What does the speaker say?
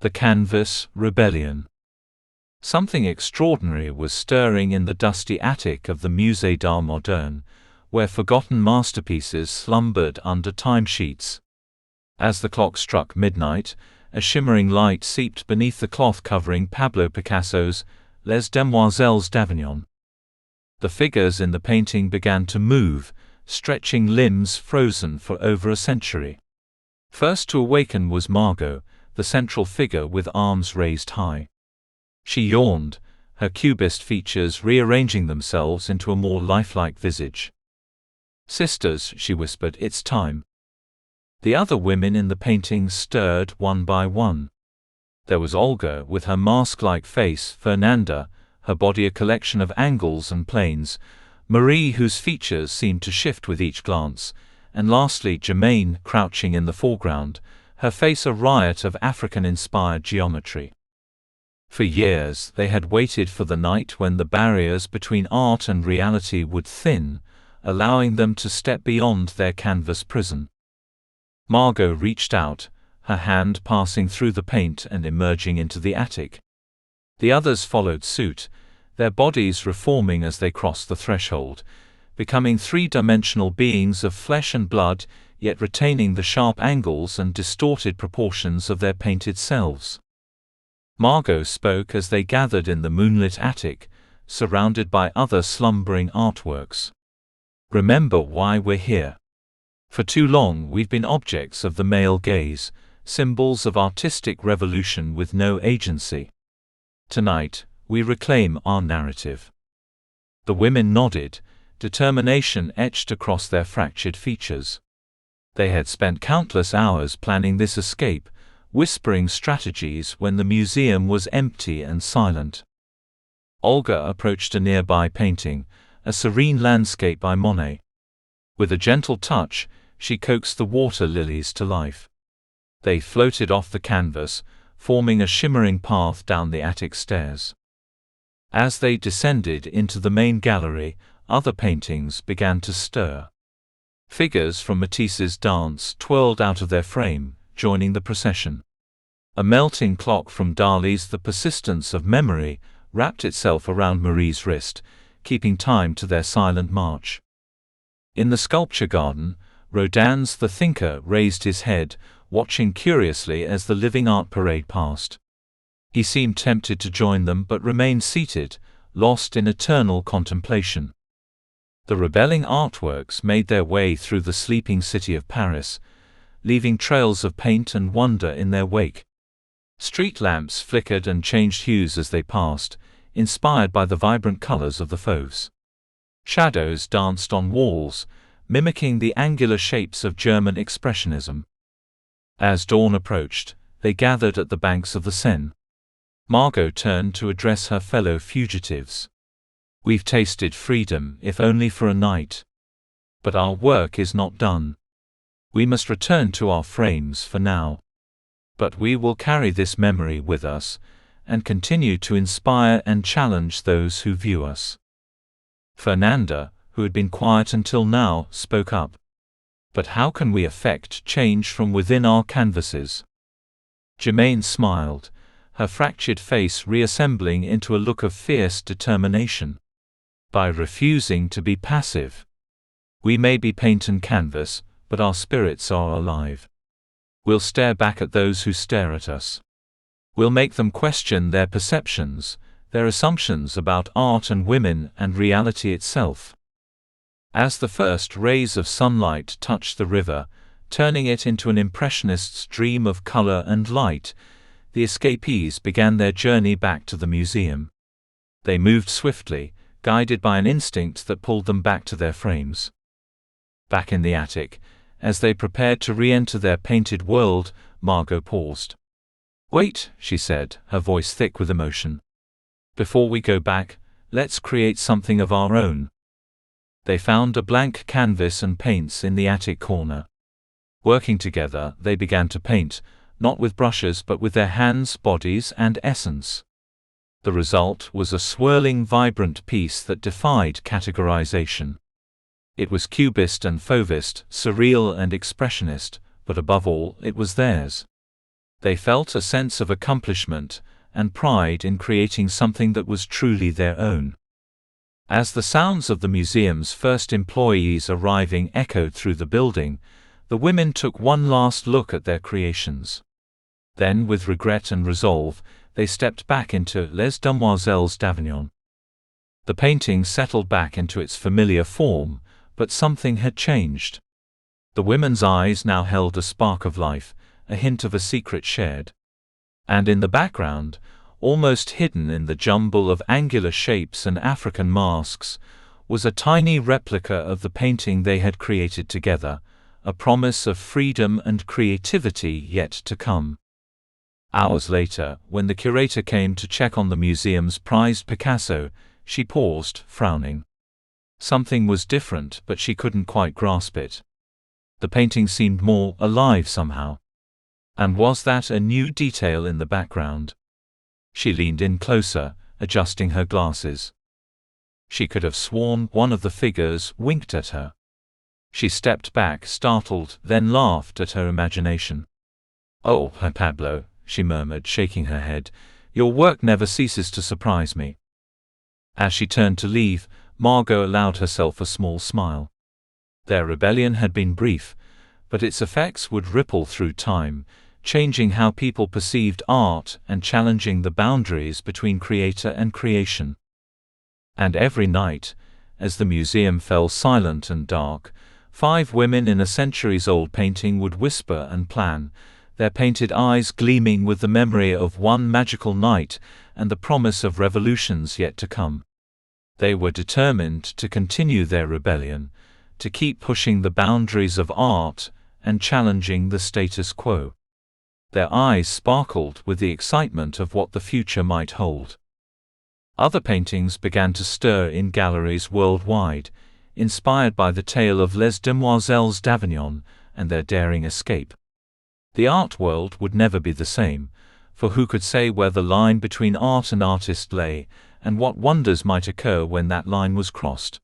The canvas rebellion. Something extraordinary was stirring in the dusty attic of the Musée Moderne, where forgotten masterpieces slumbered under timesheets. As the clock struck midnight, a shimmering light seeped beneath the cloth covering Pablo Picasso's Les Demoiselles d'Avignon. The figures in the painting began to move, stretching limbs frozen for over a century. First to awaken was Margot, the central figure with arms raised high. She yawned, her cubist features rearranging themselves into a more lifelike visage. "Sisters," she whispered, "it's time." The other women in the painting stirred one by one. There was Olga with her mask-like face, Fernanda, her body a collection of angles and planes, Marie, whose features seemed to shift with each glance, and lastly Germaine, crouching in the foreground, her face a riot of African-inspired geometry. For years they had waited for the night when the barriers between art and reality would thin, allowing them to step beyond their canvas prison. Margot reached out, her hand passing through the paint and emerging into the attic. The others followed suit, their bodies reforming as they crossed the threshold, becoming three-dimensional beings of flesh and blood, yet retaining the sharp angles and distorted proportions of their painted selves. Margot spoke as they gathered in the moonlit attic, surrounded by other slumbering artworks. "Remember why we're here. For too long we've been objects of the male gaze, symbols of artistic revolution with no agency. Tonight, we reclaim our narrative." The women nodded, determination etched across their fractured features. They had spent countless hours planning this escape, whispering strategies when the museum was empty and silent. Olga approached a nearby painting, a serene landscape by Monet. With a gentle touch, she coaxed the water lilies to life. They floated off the canvas, forming a shimmering path down the attic stairs. As they descended into the main gallery, other paintings began to stir. Figures from Matisse's dance twirled out of their frame, joining the procession. A melting clock from Dali's The Persistence of Memory wrapped itself around Marie's wrist, keeping time to their silent march. In the sculpture garden, Rodin's The Thinker raised his head, watching curiously as the living art parade passed. He seemed tempted to join them but remained seated, lost in eternal contemplation. The rebelling artworks made their way through the sleeping city of Paris, leaving trails of paint and wonder in their wake. Street lamps flickered and changed hues as they passed, inspired by the vibrant colors of the fauves. Shadows danced on walls, mimicking the angular shapes of German expressionism. As dawn approached, they gathered at the banks of the Seine. Margot turned to address her fellow fugitives. "We've tasted freedom, if only for a night. But our work is not done. We must return to our frames for now. But we will carry this memory with us, and continue to inspire and challenge those who view us." Fernanda, who had been quiet until now, spoke up. "But how can we effect change from within our canvases?" Germaine smiled, her fractured face reassembling into a look of fierce determination. "By refusing to be passive. We may be paint and canvas, but our spirits are alive. We'll stare back at those who stare at us. We'll make them question their perceptions, their assumptions about art and women and reality itself." As the first rays of sunlight touched the river, turning it into an impressionist's dream of color and light, the escapees began their journey back to the museum. They moved swiftly, guided by an instinct that pulled them back to their frames. Back in the attic, as they prepared to re-enter their painted world, Margot paused. "Wait," she said, her voice thick with emotion. "Before we go back, let's create something of our own." They found a blank canvas and paints in the attic corner. Working together, they began to paint, not with brushes but with their hands, bodies, and essence. The result was a swirling, vibrant piece that defied categorization. It was cubist and fauvist, surreal and expressionist, but above all, it was theirs. They felt a sense of accomplishment and pride in creating something that was truly their own. As the sounds of the museum's first employees arriving echoed through the building, the women took one last look at their creations. Then, with regret and resolve, they stepped back into Les Demoiselles d'Avignon. The painting settled back into its familiar form, but something had changed. The women's eyes now held a spark of life, a hint of a secret shared. And in the background, almost hidden in the jumble of angular shapes and African masks, was a tiny replica of the painting they had created together, a promise of freedom and creativity yet to come. Hours later, when the curator came to check on the museum's prized Picasso, she paused, frowning. Something was different, but she couldn't quite grasp it. The painting seemed more alive somehow. And was that a new detail in the background? She leaned in closer, adjusting her glasses. She could have sworn one of the figures winked at her. She stepped back, startled, then laughed at her imagination. "Oh, Pablo," she murmured, shaking her head, "your work never ceases to surprise me." As she turned to leave, Margot allowed herself a small smile. Their rebellion had been brief, but its effects would ripple through time, changing how people perceived art and challenging the boundaries between creator and creation. And every night, as the museum fell silent and dark, 5 women in a centuries-old painting would whisper and plan, their painted eyes gleaming with the memory of one magical night and the promise of revolutions yet to come. They were determined to continue their rebellion, to keep pushing the boundaries of art and challenging the status quo. Their eyes sparkled with the excitement of what the future might hold. Other paintings began to stir in galleries worldwide, inspired by the tale of Les Demoiselles d'Avignon and their daring escape. The art world would never be the same, for who could say where the line between art and artist lay, and what wonders might occur when that line was crossed?